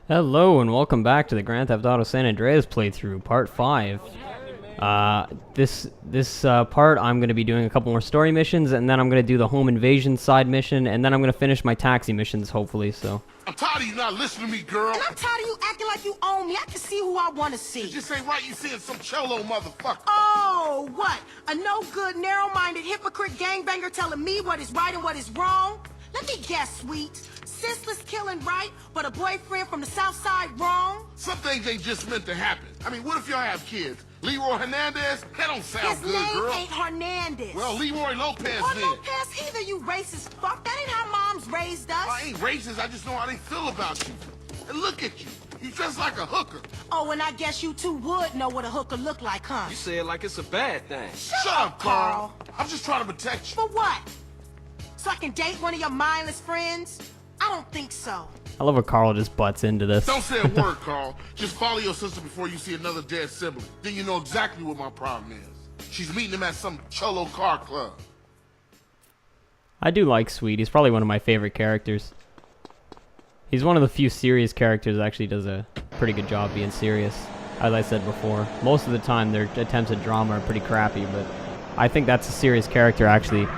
Hello and welcome back to the Grand Theft Auto San Andreas playthrough, part 5. This part I'm going to be doing a couple more story missions, and then I'm going to do the home invasion side mission, and then I'm going to finish my taxi missions, hopefully, so. I'm tired of you not listening to me, girl. And I'm tired of you acting like you own me. I can see who I want to see. It just ain't right you seeing some cholo motherfucker. Oh, what? A no-good, narrow-minded hypocrite gangbanger telling me what is right and what is wrong? Let me guess, sweet. Senseless killing right, but a boyfriend from the south side wrong? Some things ain't just meant to happen. I mean, what if y'all have kids? Leroy Hernandez? That don't sound His good, name girl. ain't Hernandez. Well, Leroy Lopez Or then. Lopez either, you racist fuck. That ain't how moms raised us. I ain't racist, I just know how they feel about you. And look at you. You dress like a hooker. Oh, and I guess you two would know what a hooker look like, huh? You say it like it's a bad thing. Shut up, Carl. I'm just trying to protect you. For what? So I can date one of your mindless friends? I don't think so. I love how Carl just butts into this. Don't say a word, Carl. Just follow your sister before you see another dead sibling. Then you know exactly what my problem is. She's meeting him at some cholo car club. I do like Sweet. He's probably one of my favorite characters. He's one of the few serious characters that actually does a pretty good job being serious. As I said before, most of the time their attempts at drama are pretty crappy, but I think that's a serious character actually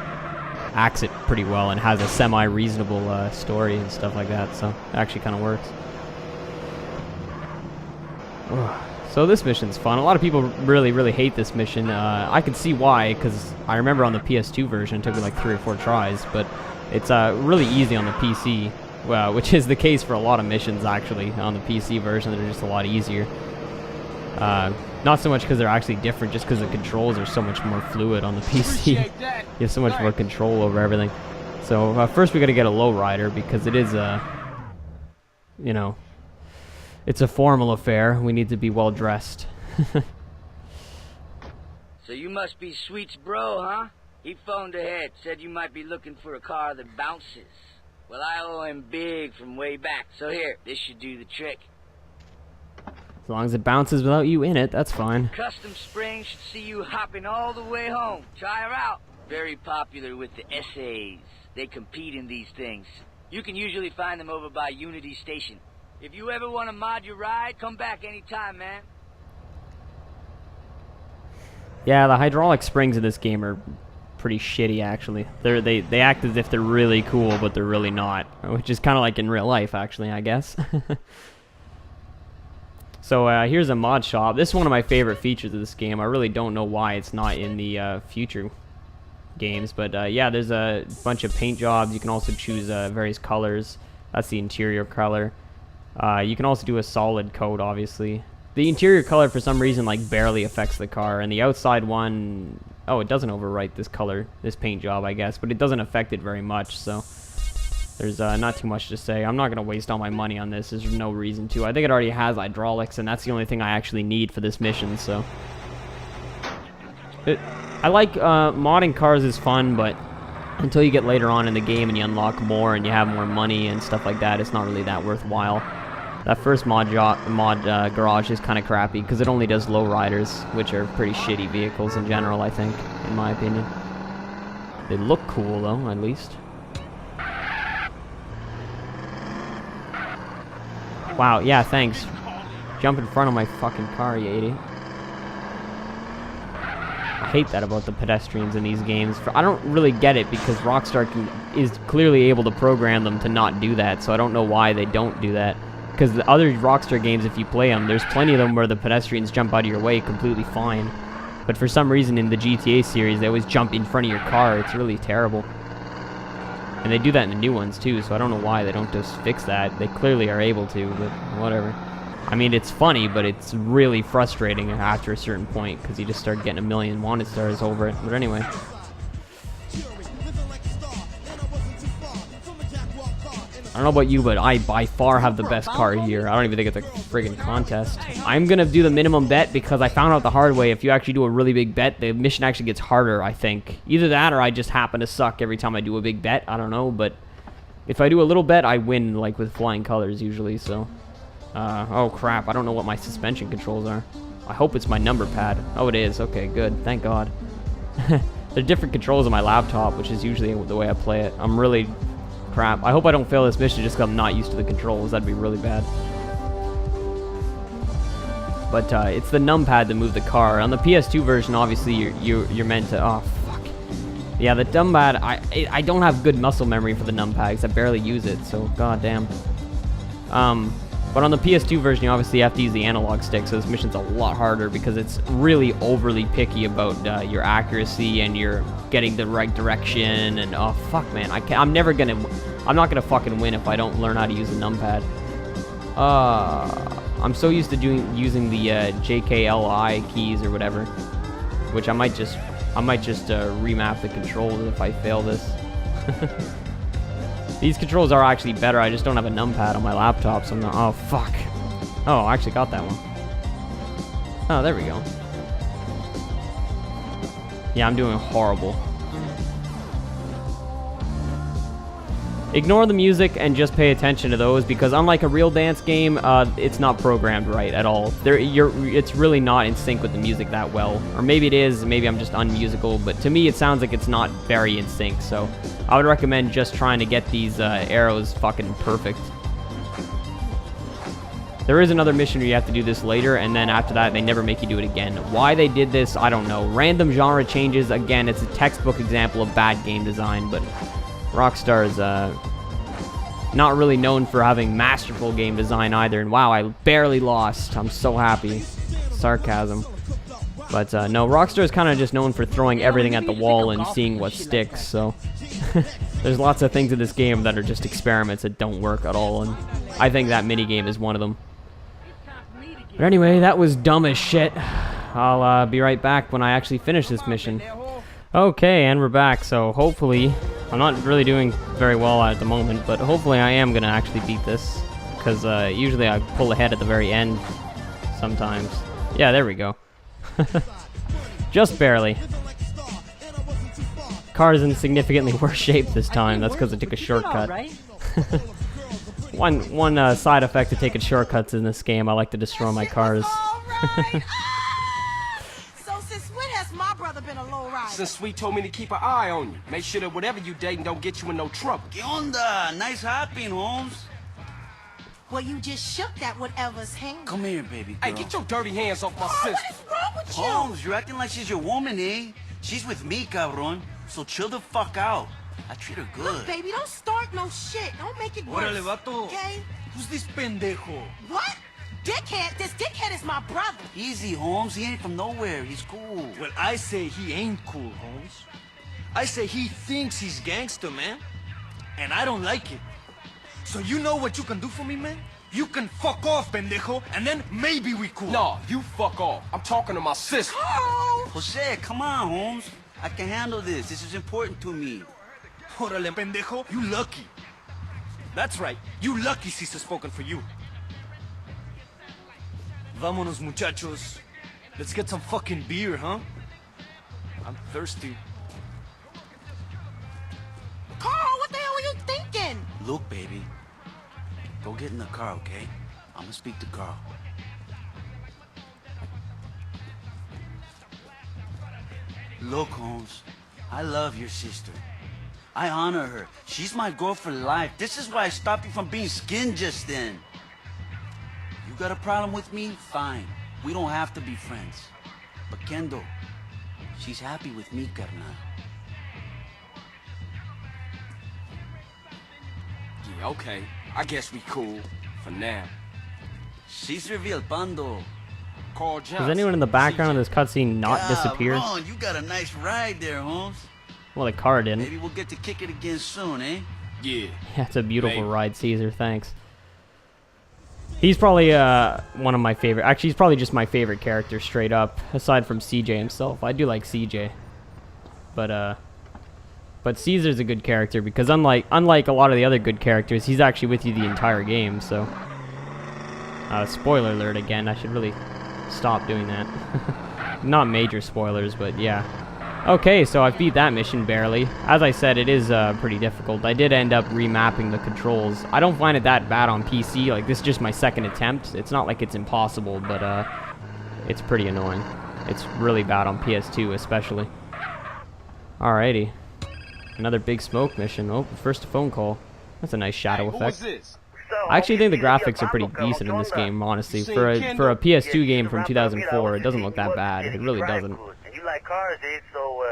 acts it pretty well and has a semi-reasonable story and stuff like that, so it actually kind of works. So this mission's fun. A lot of people really hate this mission. I can see why, because I remember on the PS2 version it took me like 3 or 4 tries, but it's really easy on the PC, which is the case for a lot of missions actually on the PC version. They're just a lot easier. Not so much because they're actually different, just because the controls are so much more fluid on the PC. You have so much more control over everything. So first we got to get a lowrider because it is you know, it's a formal affair. We need to be well dressed. So you must be Sweet's bro, huh? He phoned ahead, said you might be looking for a car that bounces. Well, I owe him big from way back, so here, this should do the trick. As long as it bounces without you in it, that's fine. Custom Springs should see you hopping all the way home. Try her out. Very popular with the essays. They compete in these things. You can usually find them over by Unity Station. If you ever want to mod your ride, come back anytime, man. Yeah, the hydraulic springs in this game are pretty shitty, actually. They act as if they're really cool, but they're really not. Which is kind of like in real life, actually, I guess. So here's a mod shop. This is one of my favorite features of this game. I really don't know why it's not in the future games. But yeah, there's a bunch of paint jobs. You can also choose various colors. That's the interior color. You can also do a solid coat, obviously. The interior color, for some reason, like barely affects the car. And the outside one, oh, it doesn't overwrite this color, this paint job, I guess. But it doesn't affect it very much, so there's not too much to say. I'm not going to waste all my money on this. There's no reason to. I think it already has hydraulics, and that's the only thing I actually need for this mission, so. I like modding cars is fun, but until you get later on in the game and you unlock more and you have more money and stuff like that, it's not really that worthwhile. That first mod garage is kind of crappy because it only does low riders, which are pretty shitty vehicles in general, I think, in my opinion. They look cool, though, at least. Wow, yeah, thanks. Jump in front of my fucking car, you idiot. I hate that about the pedestrians in these games. I don't really get it because Rockstar is clearly able to program them to not do that, so I don't know why they don't do that. Because the other Rockstar games, if you play them, there's plenty of them where the pedestrians jump out of your way completely fine. But for some reason in the GTA series, they always jump in front of your car. It's really terrible. And they do that in the new ones too, so I don't know why they don't just fix that. They clearly are able to, but whatever. I mean, it's funny, but it's really frustrating after a certain point, because you just start getting a million wanted stars over it. But anyway. I don't know about you, but I by far have the best car here. I don't even think it's a friggin' contest. I'm gonna do the minimum bet because I found out the hard way. If you actually do a really big bet, the mission actually gets harder, I think. Either that or I just happen to suck every time I do a big bet. I don't know, but if I do a little bet, I win, like, with flying colors usually, so. Oh, crap. I don't know what my suspension controls are. I hope it's my number pad. Oh, it is. Okay, good. Thank God. There are different controls on my laptop, which is usually the way I play it. I'm really crap. I hope I don't fail this mission just because I'm not used to the controls. That'd be really bad. But it's the numpad that move the car. On the PS2 version, obviously you're meant to. Oh fuck. Yeah, the numpad. I don't have good muscle memory for the numpad because I barely use it. So goddamn. But on the PS2 version, you obviously have to use the analog stick, so this mission's a lot harder because it's really overly picky about your accuracy and your getting the right direction. And oh fuck, man, I'm not gonna fucking win if I don't learn how to use the numpad. I'm so used to using the JKLI keys or whatever, which I might just remap the controls if I fail this. These controls are actually better. I just don't have a numpad on my laptop, so I'm not. Oh fuck! Oh, I actually got that one. Oh, there we go. Yeah, I'm doing horrible. Ignore the music and just pay attention to those, because unlike a real dance game, it's not programmed right at all. It's really not in sync with the music that well. Or maybe it is, maybe I'm just unmusical, but to me it sounds like it's not very in sync, so I would recommend just trying to get these arrows fucking perfect. There is another mission where you have to do this later, and then after that they never make you do it again. Why they did this, I don't know. Random genre changes, again, it's a textbook example of bad game design, but Rockstar is not really known for having masterful game design either. And wow, I barely lost. I'm so happy. Sarcasm. But no, Rockstar is kind of just known for throwing everything at the wall and seeing what sticks. So there's lots of things in this game that are just experiments that don't work at all. And I think that minigame is one of them. But anyway, that was dumb as shit. I'll be right back when I actually finish this mission. Okay, and we're back, so hopefully, I'm not really doing very well at the moment, but hopefully I am going to actually beat this, because usually I pull ahead at the very end, sometimes. Yeah, there we go. Just barely. Car's in significantly worse shape this time, that's because I took a shortcut. One side effect of taking shortcuts in this game, I like to destroy my cars. Since Sweet told me to keep an eye on you. Make sure that whatever you dating don't get you in no trouble. ¿Qué onda? Nice hopping, Holmes. Well, you just shook that whatever's hanging. Come here, baby girl. Hey, get your dirty hands off my Oh, sister. what is wrong with you? Holmes, you're acting like she's your woman, eh? She's with me, cabron. So chill the fuck out. I treat her good. Look, baby, don't start no shit. Don't make it worse. Órale, vato. Okay? Who's this pendejo? What? Dickhead? This dickhead is my brother. Easy, Holmes. He ain't from nowhere. He's cool. Well, I say he ain't cool, Holmes. I say he thinks he's gangster, man. And I don't like it. So you know what you can do for me, man? You can fuck off, pendejo, and then maybe we cool. No, you fuck off. I'm talking to my sister. Oh! Jose, come on, Holmes. I can handle this. This is important to me. Órale, pendejo, you lucky. That's right. You lucky Caesar's spoken for you. Vámonos, muchachos. Let's get some fucking beer, huh? I'm thirsty. Carl, what the hell were you thinking? Look, baby. Go get in the car, okay? I'm gonna speak to Carl. Look, Holmes. I love your sister. I honor her. She's my girl for life. This is why I stopped you from being skinned just then. You got a problem with me? Fine. We don't have to be friends. But Kendo, she's happy with me, carnal. Yeah, okay. I guess we cool. For now. Caesar Villalpando. Carl Johnson. Does anyone in the background of this cutscene not disappear? Ron, you got a nice ride there, Holmes. Well, the car didn't. Maybe we'll get to kick it again soon, eh? Yeah. Yeah, it's a beautiful Maybe. ride, Caesar. Thanks. He's probably one of my favorite. Actually, he's probably just my favorite character, straight up. Aside from CJ himself, I do like CJ. But Caesar's a good character because unlike a lot of the other good characters, he's actually with you the entire game. So, spoiler alert again. I should really stop doing that. Not major spoilers, but yeah. Okay, so I beat that mission barely. As I said, it is pretty difficult. I did end up remapping the controls. I don't find it that bad on PC. Like, this is just my second attempt. It's not like it's impossible, but it's pretty annoying. It's really bad on PS2, especially. Alrighty. Another big smoke mission. Oh, first a phone call. That's a nice shadow Hey, effect. who is this? I actually think the graphics are pretty decent in this game, honestly. For a PS2 game from 2004, it doesn't look that bad. It really doesn't. And you like cars, eh? So,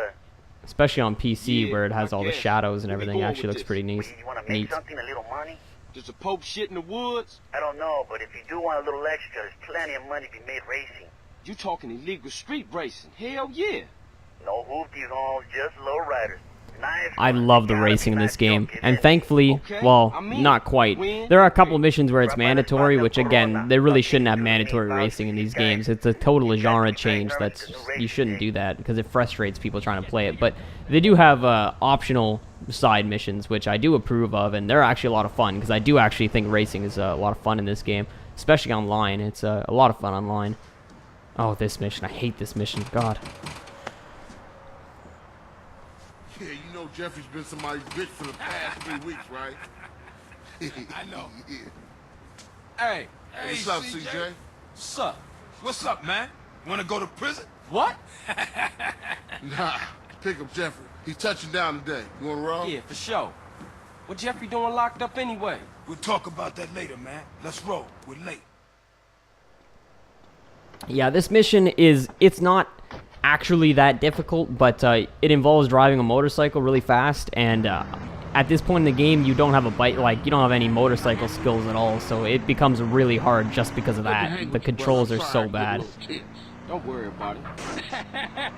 Especially on PC, where it has all the shadows and everything. It actually looks pretty neat. you want to make something, a little money? Does the Pope shit in the woods? I don't know, but if you do want a little extra, there's plenty of money to be made racing. You talking illegal street racing? Hell yeah. No hoopties, homes, just low riders. Nice. I love the racing in this game, and thankfully, well, not quite. There are a couple of missions where it's mandatory, which again, they really shouldn't have mandatory racing in these games. It's a total genre change. You shouldn't do that because it frustrates people trying to play it. But they do have optional side missions, which I do approve of, and they're actually a lot of fun because I do actually think racing is a lot of fun in this game, especially online. It's a lot of fun online. Oh, this mission. I hate this mission. God. Yeah, you know Jeffrey's been somebody's bitch for the past 3 weeks, right? I know. Yeah. Hey, What's up, CJ? What's up? What's up, man? Wanna go to prison? What? Nah, pick up Jeffrey. He's touching down today. You wanna roll? Yeah, for sure. What Jeffrey doing locked up anyway? We'll talk about that later, man. Let's roll. We're late. Yeah, this mission it's not actually that difficult, but it involves driving a motorcycle really fast, and at this point in the game, you don't have a bike, like, you don't have any motorcycle skills at all, so it becomes really hard just because of that. The controls are so bad. Don't worry about it.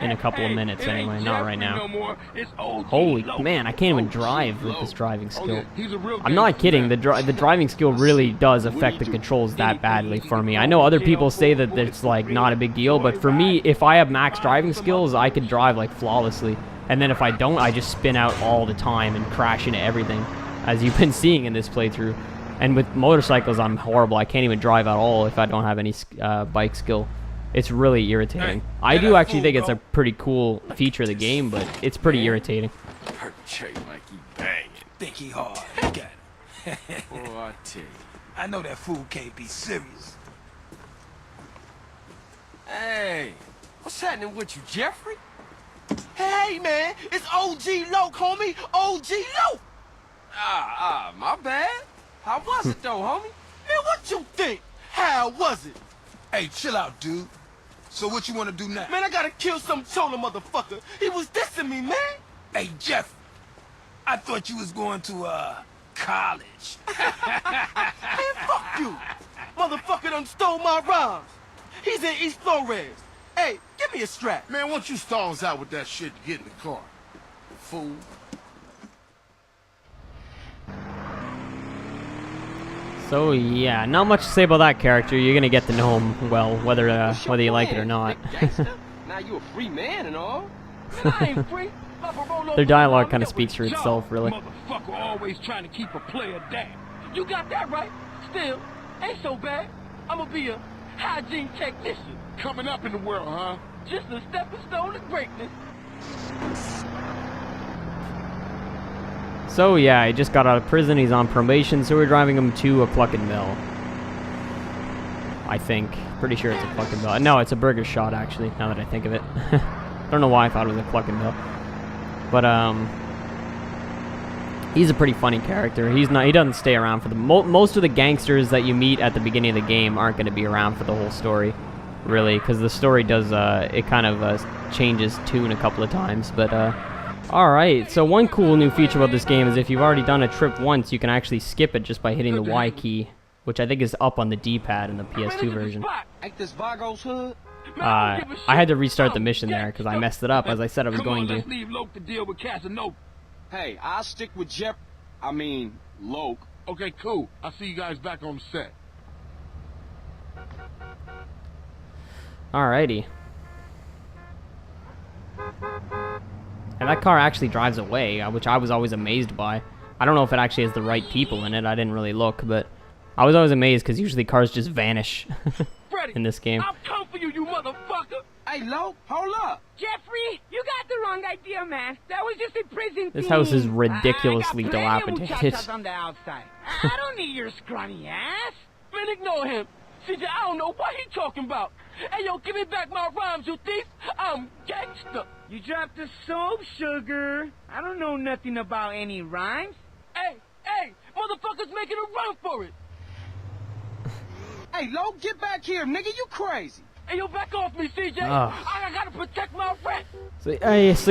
In a couple of minutes, anyway, not right now. It's OG Holy low. man, I can't even OG drive with low. this driving Oh, skill. yeah, he's a real I'm not gangster, kidding, man. the driving skill really does affect the controls that badly for me. I know other people say that it's like not a big deal, but for me, if I have max driving skills, I could drive like flawlessly. And then if I don't, I just spin out all the time and crash into everything, as you've been seeing in this playthrough. And with motorcycles, I'm horrible. I can't even drive at all if I don't have any bike skill. It's really irritating. I do actually think it's a pretty cool feature of the game, but it's pretty irritating. Perpetrate like he banging. Think he hard. Got it. Oh, I tell you. I know that fool can't be serious. Hey, what's happening with you, Jeffrey? Hey, man. It's OG Loke, homie. OG Loke. My bad. How was it though, homie? Man, what you think? How was it? Hey, chill out, dude. So what you want to do now? Man, I gotta kill some chola motherfucker. He was dissing me, man. Hey, Jeff. I thought you was going to, college. Man, fuck you. Motherfucker done stole my rhymes. He's in East Flores. Hey, give me a strap. Man, once you stalls out with that shit, get in the car. Fool. So yeah, not much to say about that character. You're gonna get to know him well, whether What's your you like it or plan, not. big gangster? Now you a free man and all. Man, I ain't free. Papa roll over Their dialogue my kind of milk speaks for with itself, jaws. really. Motherfucker always trying to keep a player down. You got that right. Still, ain't so bad. I'ma be a hygiene technician. Coming up in the world, huh? Just a stepping stone to greatness. So yeah, he just got out of prison. He's on probation, so we're driving him to a Pluckin' Mill. I think. Pretty sure it's a Pluckin' Mill. No, it's a Burger Shot, actually, now that I think of it. I don't know why I thought it was a Pluckin' Mill. But, he's a pretty funny character. He doesn't stay around for the... most of the gangsters that you meet at the beginning of the game aren't going to be around for the whole story, really, because the story does, it kind of changes tune a couple of times, but, alright, so one cool new feature about this game is if you've already done a trip once, you can actually skip it just by hitting the Y key, which I think is up on the D-pad in the PS2 version. Ain't this Vago's hood? I had to restart the mission there because I messed it up, as I said I was going to. Let's leave Loke to deal with Casanova. Hey, I'll stick with Jeff. I mean, Loke. Okay, cool. I'll see you guys back on the set. Alrighty. And that car actually drives away, which I was always amazed by. I don't know if it actually has the right people in it. I didn't really look, but I was always amazed because usually cars just vanish in this game. I'll come for you, you motherfucker. Hey, Loke, hold up. Jeffrey, you got the wrong idea, man. That was just a prison This thing. house is ridiculously I got plenty of dilapidated. muchachas on the outside. I don't need your scrawny ass. Man, ignore him. CJ, I don't know what he talking about. Hey, yo, give me back my rhymes, you thief. I'm gangster. You dropped the soap, sugar. I don't know nothing about any rhymes. Hey, motherfucker's making a run for it. Hey, Lo, get back here, nigga. You crazy. Hey, yo, back off me, CJ. Ugh. I gotta protect my friend. So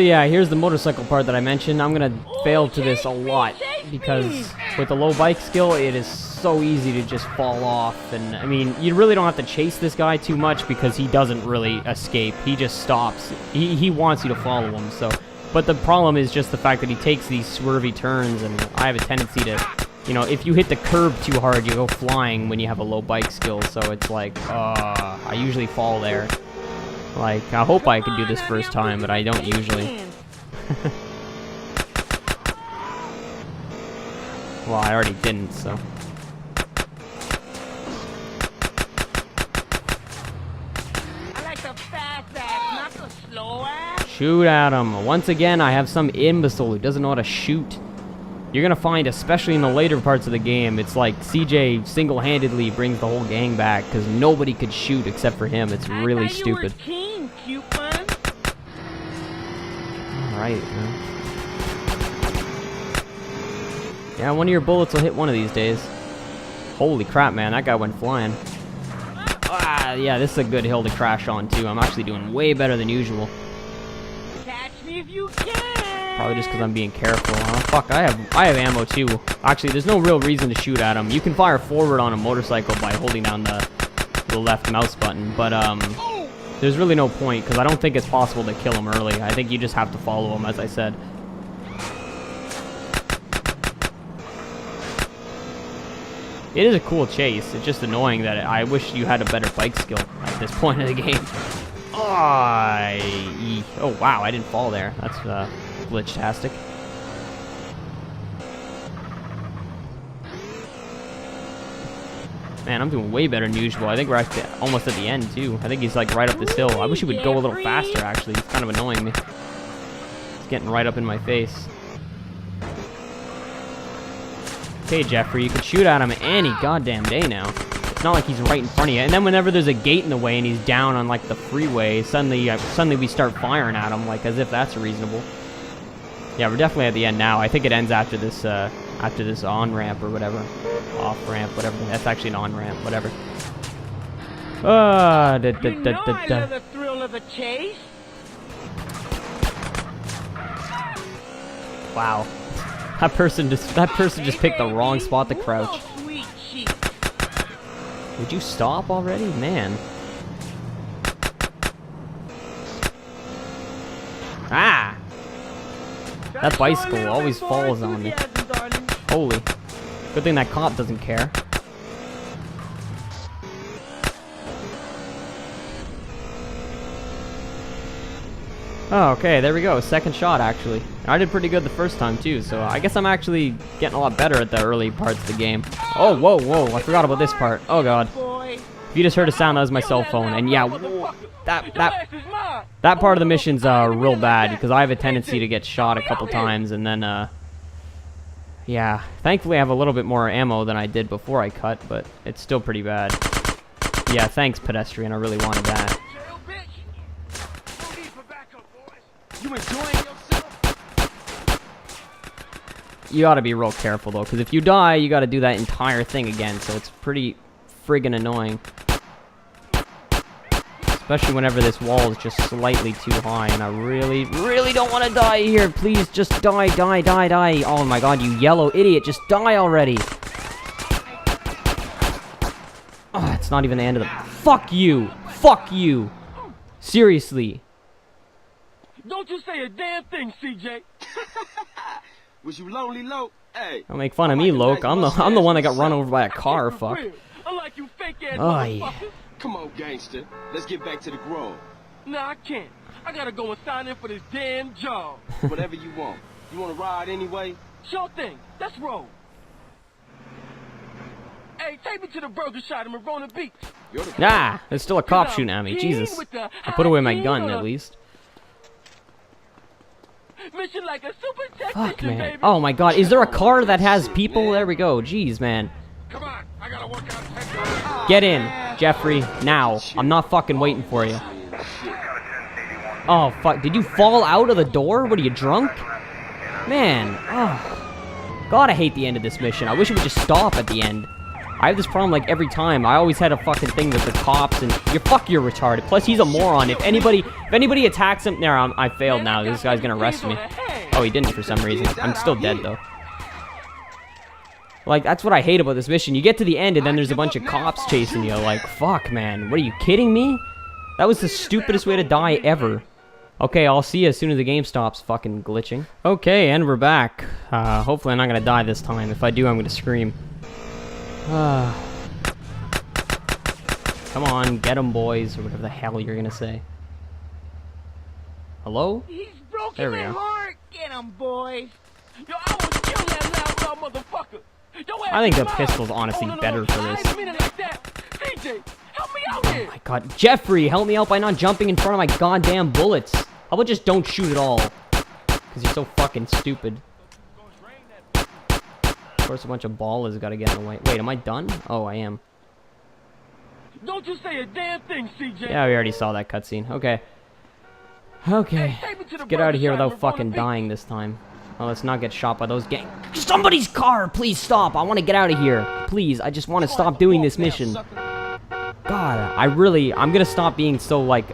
yeah, here's the motorcycle part that I mentioned. I'm gonna fail to this a lot because with the low bike skill, it is so easy to just fall off. And I mean, you really don't have to chase this guy too much because he doesn't really escape. He just stops. He wants you to follow him. So, but the problem is just the fact that he takes these swervy turns, and I have a tendency to, you know, if you hit the curb too hard, you go flying when you have a low bike skill. So it's like, I usually fall there. Like, I hope I can do this first time, but I don't usually. Well, I already didn't, so. I like the fast ass, not the slow ass. Shoot at him. Once again, I have some imbecile who doesn't know how to shoot. You're gonna find, especially in the later parts of the game, it's like CJ single-handedly brings the whole gang back because nobody could shoot except for him. It's really stupid. Alright, man. Yeah, one of your bullets will hit one of these days. Holy crap, man, that guy went flying. Ah, yeah, this is a good hill to crash on, too. I'm actually doing way better than usual. Catch me if you can. Probably just because I'm being careful. Oh, fuck, I have ammo, too. Actually, there's no real reason to shoot at him. You can fire forward on a motorcycle by holding down the left mouse button, but, there's really no point, because I don't think it's possible to kill him early. I think you just have to follow him, as I said. It is a cool chase. It's just annoying that I wish you had a better bike skill at this point in the game. Oh, wow, I didn't fall there. That's glitch-tastic. Man, I'm doing way better than usual. I think we're actually almost at the end, too. I think he's, like, right up this hill. I wish he would go a little faster, actually. It's kind of annoying me. It's getting right up in my face. Okay, Jeffrey, you can shoot at him any goddamn day now. It's not like he's right in front of you. And then whenever there's a gate in the way and he's down on, like, the freeway, suddenly we start firing at him, like, as if that's reasonable. Yeah, we're definitely at the end now. I think it ends after this on-ramp or whatever. Off-ramp, whatever. That's actually an on-ramp, whatever. I love the thrill of the chase. Wow. That person just picked the wrong spot to crouch. Would you stop already? Man. Ah! That bicycle always falls on me. Holy. Good thing that cop doesn't care. Oh, okay, there we go. Second shot, actually. I did pretty good the first time, too, so I guess I'm actually getting a lot better at the early parts of the game. Oh, whoa, whoa, I forgot about this part. Oh, God. If you just heard a sound, that was my cell phone, and yeah, that part of the mission's real bad, because I have a tendency to get shot a couple times, and then, yeah. Thankfully, I have a little bit more ammo than I did before I cut, but it's still pretty bad. Yeah, thanks, pedestrian, I really wanted that. You enjoying yourself? You gotta be real careful, though, because if you die, you gotta do that entire thing again, so it's pretty friggin' annoying. Especially whenever this wall is just slightly too high, and I really, really don't want to die here. Please, just die, die, die, die. Oh my god, you yellow idiot, just die already. Oh, it's not even the end of the... Fuck you! Fuck you! Seriously. Don't you say a damn thing, CJ. Was you lonely, Lo? Hey. Don't make fun of me, Loke. I'm the one that got run over by a car. Fuck. Unlike you fake ass motherfuckers. Come on, gangster. Let's get back to the Grove. Nah, I can't. I gotta go and sign in for this damn job. Whatever you want. You wanna ride anyway? Sure thing. Let's roll. Hey, take me to the burger shop in Marona Beach. Nah, there's still a cop shooting at me. Jesus. I put away my gun, at least. Mission like a super fuck, man. Baby. Oh my god, is there a car that has people? There we go. Jeez, man. Come on, I gotta work out. Get in, Jeffrey, now. I'm not fucking waiting for you. Oh, fuck. Did you fall out of the door? What, are you drunk? Man, oh. God, I hate the end of this mission. I wish it would just stop at the end. I have this problem like every time. I always had a fucking thing with the cops, and you're retarded. Plus, he's a moron. If anybody attacks him, there, I failed now. This guy's gonna arrest me. Oh, he didn't for some reason. I'm still dead though. Like, that's what I hate about this mission. You get to the end, and then there's a bunch of cops chasing you. Like, fuck, man. What, are you kidding me? That was the stupidest way to die ever. Okay, I'll see you as soon as the game stops fucking glitching. Okay, and we're back. Hopefully I'm not gonna die this time. If I do, I'm gonna scream. Come on, get 'em, boys, or whatever the hell you're gonna say. Hello? He's broken There we my go. heart. Get him, boys. Yo, I will kill that loud motherfucker. I think the pistol's honestly better for this. CJ, help me out here. Oh my god. Jeffrey, help me out by not jumping in front of my goddamn bullets. How about just don't shoot at all? Because you're so fucking stupid. Of course, a bunch of ballers gotta get in the way. Wait, am I done? Oh, I am. Don't you say a damn thing, CJ. Yeah, we already saw that cutscene. Okay. Okay. Let's get out of here without fucking dying this time. Oh, let's not get shot by those gang. Somebody's car! Please stop! I want to get out of here. Please, I just want to stop doing this mission. God, I'm gonna stop being so, like,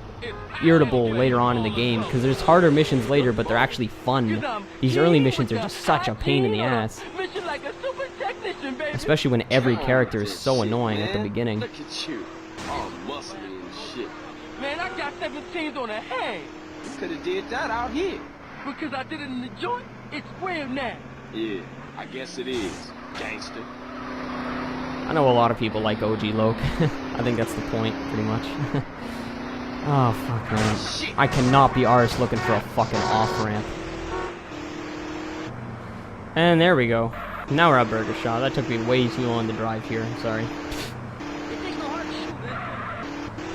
irritable later on in the game, because there's harder missions later, but they're actually fun. These early missions are just such a pain in the ass. Especially when every character is so annoying at the beginning. Look at you. All muscly and shit. Man, I got 17s on a hang. You could have did that out here. Because I did it in the joint, it's real now. Yeah, I guess it is, gangster. I know a lot of people like OG Loke. I think that's the point, pretty much. Oh, fuck, man. I cannot be arsed looking for a fucking off-ramp. And there we go. Now we're at Burger Shop. That took me way too long to drive here. I'm sorry.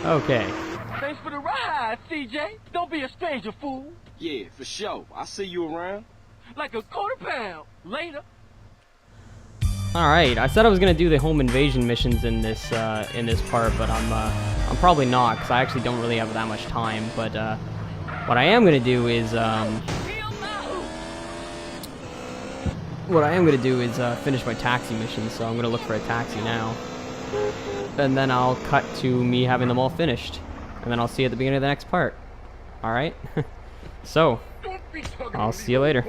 Okay. Thanks for the ride, CJ. Don't be a stranger, fool. Yeah, for sure. I'll see you around. Like a £1/4. Later. Alright, I said I was gonna do the home invasion missions in this part, but I'm probably not, because I actually don't really have that much time. But what I am gonna do is finish my taxi missions. So I'm gonna look for a taxi now, and then I'll cut to me having them all finished, and then I'll see you at the beginning of the next part. Alright? So, I'll see you later.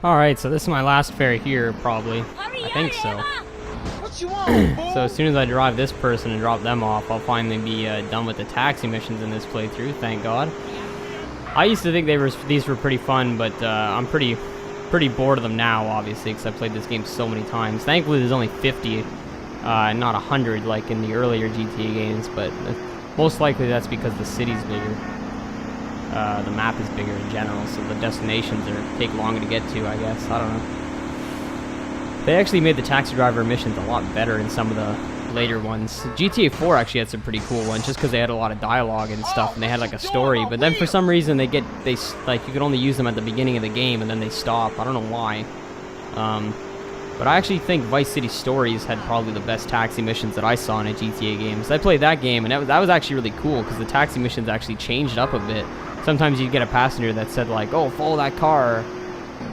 Alright, so this is my last ferry here, probably. I think so. What you want, So as soon as I drive this person and drop them off, I'll finally be done with the taxi missions in this playthrough, thank God. I used to think these were pretty fun, but I'm pretty bored of them now, obviously, because I played this game so many times. Thankfully, there's only 50, not 100 like in the earlier GTA games, but most likely that's because the city's bigger. The map is bigger in general, so the destinations take longer to get to, I guess. I don't know. They actually made the taxi driver missions a lot better in some of the later ones. GTA 4 actually had some pretty cool ones, just because they had a lot of dialogue and stuff, and they had like a story. But then for some reason you could only use them at the beginning of the game, and then they stop. I don't know why. But I actually think Vice City Stories had probably the best taxi missions that I saw in a GTA game. So I played that game, and that was actually really cool, because the taxi missions actually changed up a bit. Sometimes you'd get a passenger that said, like, oh, follow that car.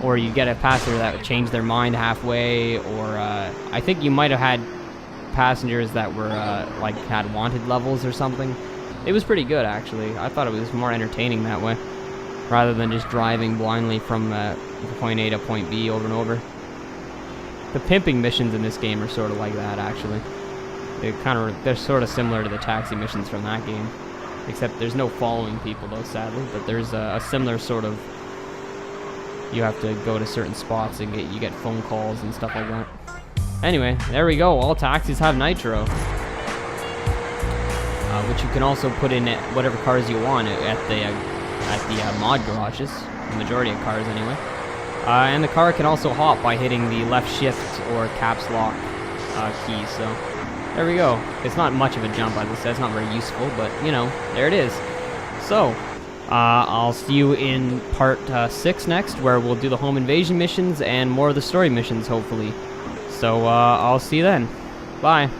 Or you get a passenger that would change their mind halfway. Or I think you might have had passengers that were, like, had wanted levels or something. It was pretty good, actually. I thought it was more entertaining that way, rather than just driving blindly from point A to point B over and over. The pimping missions in this game are sort of like that, actually. They're sort of similar to the taxi missions from that game. Except there's no following people, though, sadly. But there's a similar sort of... You have to go to certain spots and you get phone calls and stuff like that. Anyway, there we go. All taxis have nitro. Which you can also put in whatever cars you want at the mod garages. The majority of cars, anyway. And the car can also hop by hitting the left shift or caps lock key, so... There we go. It's not much of a jump, as I said. It's not very useful, but, you know, there it is. So, I'll see you in part 6 next, where we'll do the home invasion missions and more of the story missions, hopefully. So, I'll see you then. Bye.